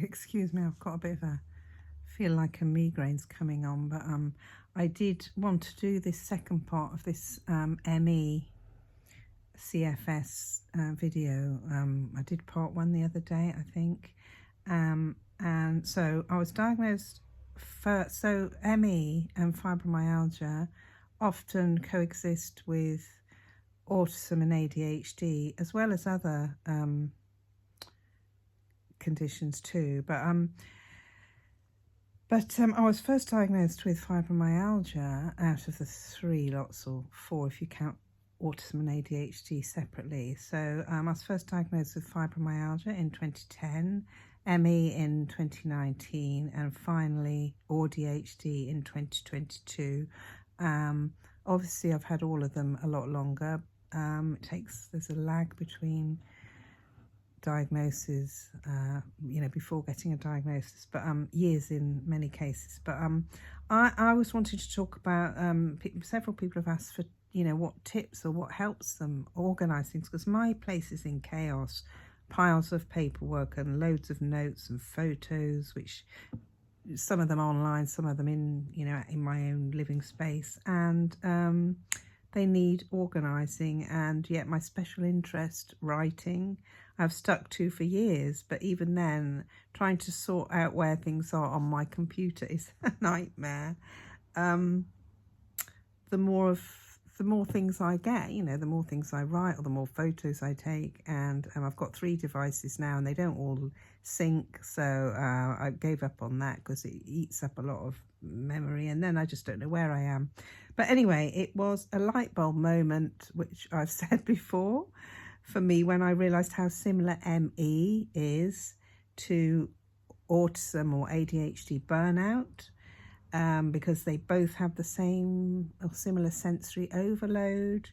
Excuse me, I've got a bit of a feel like a migraine's coming on, but I did want to do this second part of this ME CFS video. I did part one the other day, I think, and so I was diagnosed first. So ME and fibromyalgia often coexist with autism and ADHD, as well as other conditions too. But I was first diagnosed with fibromyalgia out of the three lots, or four if you count autism and ADHD separately. So I was first diagnosed with fibromyalgia in 2010, ME in 2019, and finally ADHD in 2022. Obviously I've had all of them a lot longer. There's a lag between diagnosis, before getting a diagnosis, but years in many cases. But I was wanting to talk about, several people have asked for, what tips or what helps them organise things, because my place is in chaos, piles of paperwork and loads of notes and photos, which some of them online, some of them in my own living space, and they need organising. And yet my special interest, writing, I've stuck to for years, but even then trying to sort out where things are on my computer is a nightmare. The more things I get, the more things I write, or the more photos I take. And I've got 3 devices now, and they don't all sync, so I gave up on that because it eats up a lot of memory, and then I just don't know where I am. But anyway, it was a light bulb moment, which I've said before, for me, when I realised how similar ME is to autism or ADHD burnout, because they both have the same or similar sensory overload,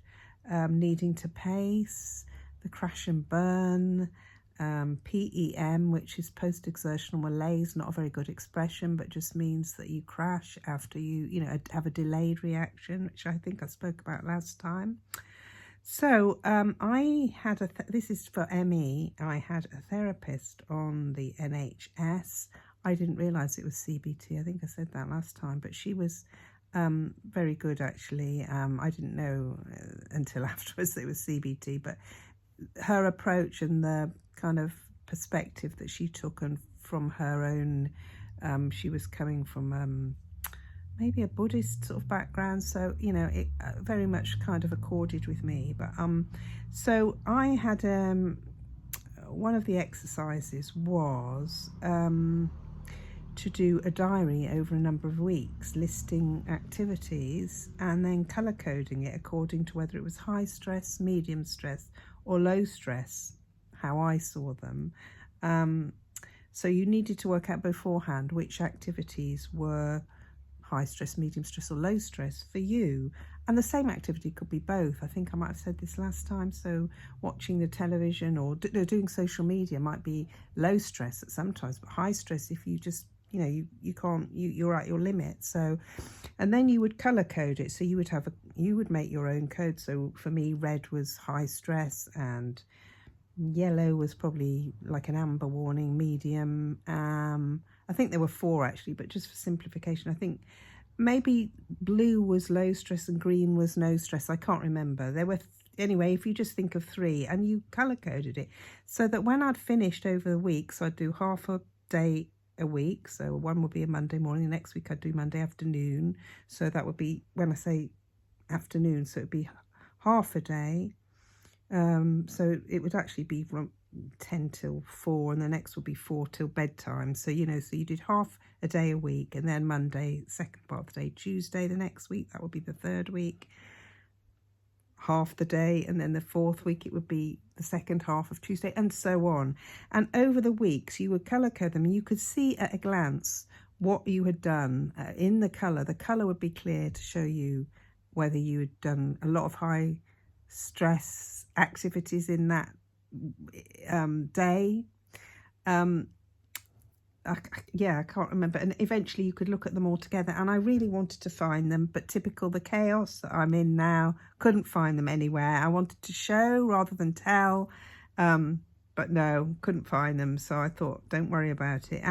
needing to pace, the crash and burn, PEM, which is post-exertional malaise, not a very good expression, but just means that you crash after you have a delayed reaction, which I think I spoke about last time. So I had this is for ME. I had a therapist on the NHS. I didn't realise it was CBT. I think I said that last time, but she was very good, actually. I didn't know until afterwards that it was CBT, but her approach and the kind of perspective that she took, and from her own, she was coming from maybe a Buddhist sort of background, so it very much kind of accorded with me. But so I had one of the exercises was to do a diary over a number of weeks, listing activities and then colour coding it according to whether it was high stress, medium stress or low stress, how I saw them. So you needed to work out beforehand which activities were high stress, medium stress or low stress for you. And the same activity could be both. I think I might have said this last time. So watching the television or doing social media might be low stress at some times, but high stress if you just, you're at your limit. So, and then you would color code it. So you would make your own code. So for me, red was high stress and yellow was probably like an amber warning, medium. I think there were 4 actually, but just for simplification, I think maybe blue was low stress and green was no stress. I can't remember. There were, anyway, if you just think of 3 and you color coded it so that when I'd finished over the week, so I'd do half a day a week. So one would be a Monday morning, the next week I'd do Monday afternoon. So that would be, when I say afternoon, so it'd be half a day. So it would actually be from 10 till 4, and the next would be 4 till bedtime. So so you did half a day a week, and then Monday, second part of the day, Tuesday the next week, that would be the 3rd week, half the day, and then the 4th week it would be the second half of Tuesday, and so on. And over the weeks you would colour code them, and you could see at a glance what you had done in the colour. The colour would be clear to show you whether you had done a lot of high stress activities in that day. I can't remember, and eventually you could look at them all together, and I really wanted to find them, but typical the chaos that I'm in now, couldn't find them anywhere. I wanted to show rather than tell. but no, couldn't find them. So I thought, don't worry about it.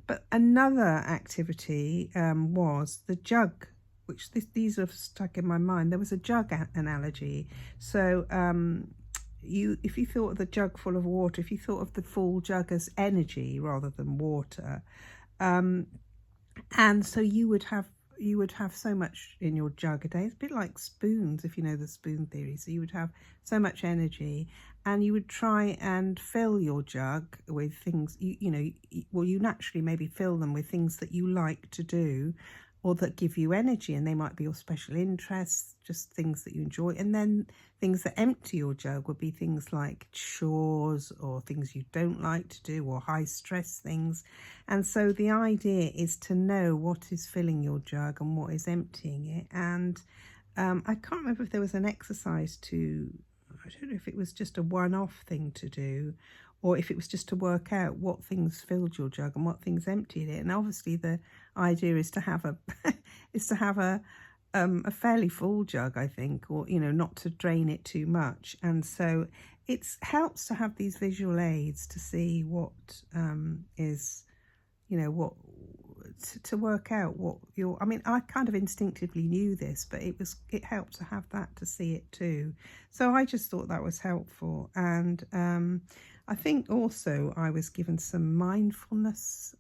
But another activity was the jug, which these are stuck in my mind. There was a jug analogy. So if you thought of the jug full of water, if you thought of the full jug as energy rather than water, and so you would have so much in your jug a day. It's a bit like spoons, if you know the spoon theory. So you would have so much energy, and you would try and fill your jug with things, you naturally maybe fill them with things that you like to do or that give you energy, and they might be your special interests, just things that you enjoy. And then things that empty your jug would be things like chores or things you don't like to do or high stress things. And so the idea is to know what is filling your jug and what is emptying it. And I can't remember if there was an exercise I don't know if it was just a one-off thing to do, or if it was just to work out what things filled your jug and what things emptied it. And obviously the idea is to have a fairly full jug, I think, or not to drain it too much. And so it helps to have these visual aids to see what is, what to work out what I mean, I kind of instinctively knew this, but it helped to have that to see it too. So I just thought that was helpful. And I think also I was given some mindfulness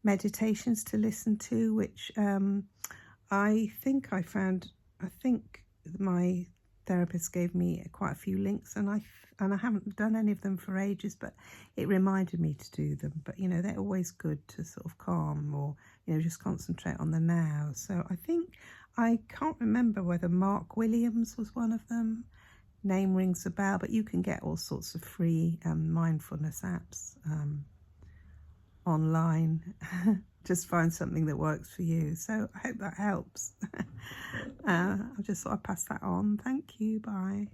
meditations to listen to, which I think my therapist gave me quite a few links, and I haven't done any of them for ages, but it reminded me to do them. But they're always good to sort of calm or just concentrate on the now. So I can't remember whether Mark Williams was one of them. Name rings a bell, but you can get all sorts of free mindfulness apps online. Just find something that works for you. So I hope that helps. I just thought I'd pass that on. Thank you. Bye.